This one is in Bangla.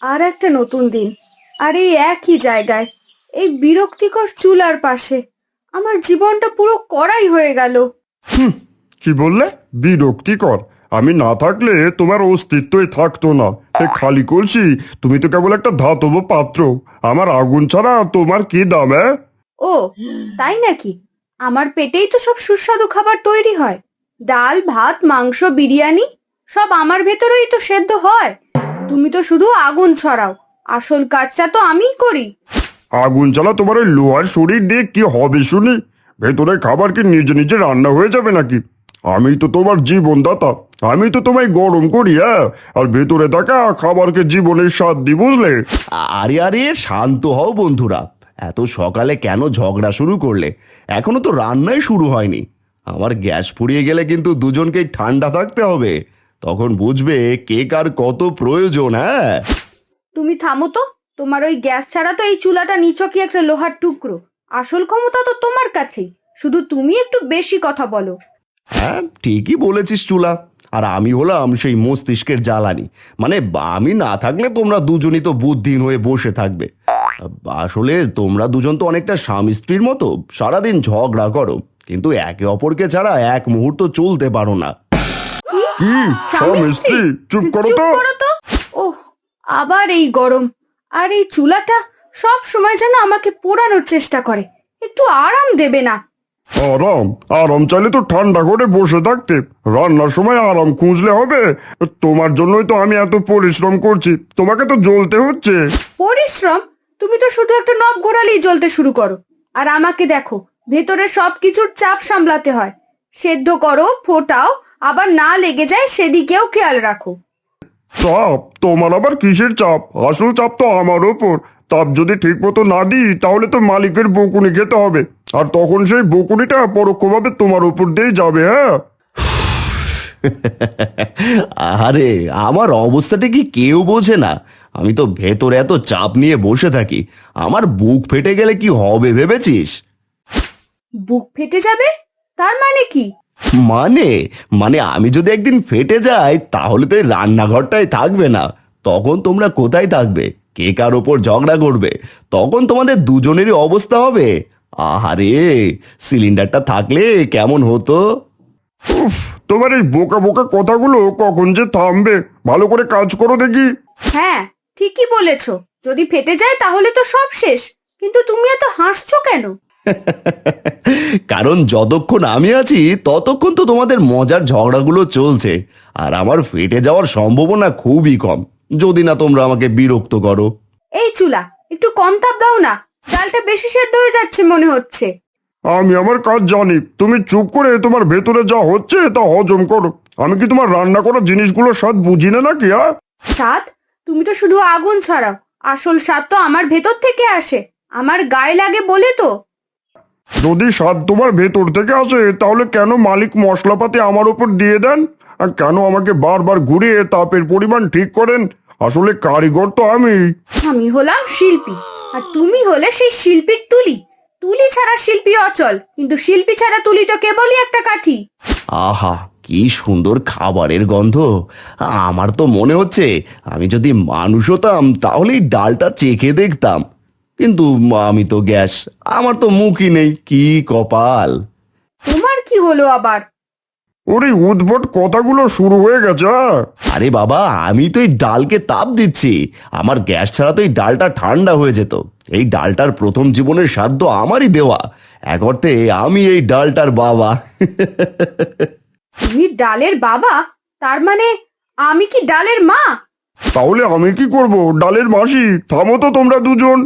আর একটা নতুন দিন, আর এই একই জায়গায়, এই বিরক্তিকর চুলার পাশে আমার জীবনটা পুরো কড়াই হয়ে গেল। কি বললে? বিরক্তিকর? আমি না থাকলে তোমার অস্তিত্বই থাকতো না। এ খালি কলসি, তুমি তো কেবল একটা ধাতব পাত্র। আমার আগুন ছাড়া তোমার কি দাম? ও তাই নাকি? আমার পেটেই তো সব সুস্বাদু খাবার তৈরি হয়। ডাল, ভাত, মাংস, বিরিয়ানি সব আমার ভেতরেই তো সেদ্ধ হয়। তুমি তো শুধু আগুন ছড়াও, আসল কাজটা তো আমিই করি। আগুন জ্বালা তোমার ওই লোহার শরীর দিয়ে কি হবে শুনি? ভেতরে খাবার কি নিজে নিজে রান্না হয়ে যাবে নাকি? আমি তো তোমার জীবনদাতা, আমি তো তোমায় গরম করি, হ্যাঁ, আর ভেতরে থাকা খাবারকে জীবনের স্বাদ দিই, বুঝলে? আরে আরে, শান্ত হও বন্ধুরা। এত সকালে কেন ঝগড়া শুরু করলে? এখনো তো রান্নাই শুরু হয়নি। আমার গ্যাস ফুরিয়ে গেলে কিন্তু দুজনকেই ঠান্ডা থাকতে হবে। তখন বুঝবে কে কার কত প্রয়োজন। হ্যাঁ, তুমি থামো তো। তোমার ওই গ্যাস ছাড়া তো এই চুলাটা নিছকই একটা লোহার টুকরো। আসল ক্ষমতা তো তোমার কাছেই, শুধু তুমি একটু বেশি কথা বলো। হ্যাঁ, ঠিকই বলেছিস চুলা। আর আমি হলাম সেই মস্তিষ্কের জ্বালানি। মানে আমি না থাকলে তোমরা দুজনই তো বুদ্ধিহীন হয়ে বসে থাকবে। আসলে তোমরা দুজন তো অনেকটা স্বামী স্ত্রীর মতো সারাদিন ঝগড়া করো, কিন্তু একে অপরকে ছাড়া এক মুহূর্ত চলতে পারো না। কি? স্বামী স্ত্রী? চুপ করো চুপ তো। করো তো। ওহ, আবার এই গরম, আর এই চুলাটা সব সময় যেন আমাকে পোড়ানোর চেষ্টা করে। একটু আরাম দেবে না? আরাম? আরাম চাইলে তো ঠান্ডা করে বসে থাকতে। রান্নার সময় আরাম খুঁজলে হবে? তোমার জন্যই তো আমি এত পরিশ্রম করছি, তোমাকে তো জ্বলতে হচ্ছে। পরিশ্রম? তুমি তো শুধু একটা নখ ঘোরালেই জ্বলতে শুরু করো। আর আমাকে দেখো, ভেতরে সব কিছুর চাপ সামলাতে হয়। সেদ্ধ করো, ফোটাও, আবার না লেগে যায় সেদিকেও খেয়াল রাখো। চাপ? তোমার আবার কিসের চাপ? আসল চাপ তো আমার ওপর। তাপ যদি ঠিক মতো না দিই তাহলে তো মালিকের বকুনি খেতে হবে, আর তখন সেই বকুনিটা পরোক্ষভাবে তোমার উপর দিয়েই যাবে। হ্যাঁ, আরে, আমার অবস্থাটা কি কেউ বোঝে না? আমি তো ভেতরে এত চাপ নিয়ে বসে থাকি। আমার বুক ফেটে গেলে কি হবে ভেবেছিস? বুক ফেটে যাবে? তার মানে কি? মানে মানে আমি যদি একদিন ফেটে যাই তাহলে তো এই রান্নাঘরটাই থাকবে না। তখন তোমরা কোথায় থাকবে? কে কার ওপর ঝগড়া করবে? তখন তোমাদের দুজনেরই অবস্থা হবে। আহারে, সিলিন্ডারটা থাকলে কেমন হতো। উফ, তোমার এই বোকা বোকা কথাগুলো কখন যে থামবে? ভালো করে কাজ করো দেখি। হ্যাঁ, ঠিকই বলেছো। যদি ফেটে যায় তাহলে তো সব শেষ। কিন্তু তুমি এত হাসছো কেন? কারণ যতক্ষণ আমি আছি ততক্ষণ তো তোমাদের মজার ঝগড়াগুলো চলছে। আর আমার ফেটে যাওয়ার সম্ভাবনা খুবই কম, যদি না তোমরা আমাকে বিরক্ত করো। এই চুলা, একটু কম তাপ দাও না। ডালটা বেশি সেদ্ধ হয়ে যাচ্ছে মনে হচ্ছে। আমি আমার কাজ জানি, তুমি চুপ করে তোমার ভেতরে যা হচ্ছে তা হজম করো। আমি কি তোমার রান্না করা জিনিসগুলোর স্বাদ বুঝি না নাকি? হ্যাঁ, স্বাদ? তুমি তো শুধু আগুন ছড়াও। আসল স্বাদ তো আমার ভেতর থেকে আসে, আমার গায়ে লাগে বলে তো। যদি স্বাদ তোমার ভেতর থেকে আসে তাহলে কেন মালিক মশলাপাতি আমার উপর দিয়ে দেন? আর কেন আমাকে বারবার ঘুরিয়ে তাপের পরিমাণ ঠিক করেন? আসলে কারিগর তো আমি। আমি হলাম শিল্পী, আর তুমি হলে সেই শিল্পীর তুলি। তুলি ছাড়া শিল্পী অচল, কিন্তু শিল্পী ছাড়া তুলি তো কেবলই একটা কাঠি। আহা, কি সুন্দর খাবারের গন্ধ! আমার তো মনে হচ্ছে আমি যদি মানুষ হতাম তাহলে এই ডালটা চেখে দেখতাম। কিন্তু আমি তো গ্যাস, আমার তো মুখই নেই। কি কপাল! তোমার কি হলো আবার? ওরে উদ্ভট কথাগুলো শুরু হয়ে গেছে। হ্যাঁ? আরে বাবা, আমি তো এই ডালকে তাপ দিচ্ছি। আমার গ্যাস ছাড়া তো এই ডালটা ঠান্ডা হয়ে যেত। এই ডালটার প্রথম জীবনের সাধ্য আমারই দেওয়া। এক অর্থে আমি এই ডালটার বাবা। তুমি ডালের বাবা? তার মানে আমি কি ডালের মা? তাহলে আমি কি করব? ডালের মাসি? থামো তো তোমরা দুজন।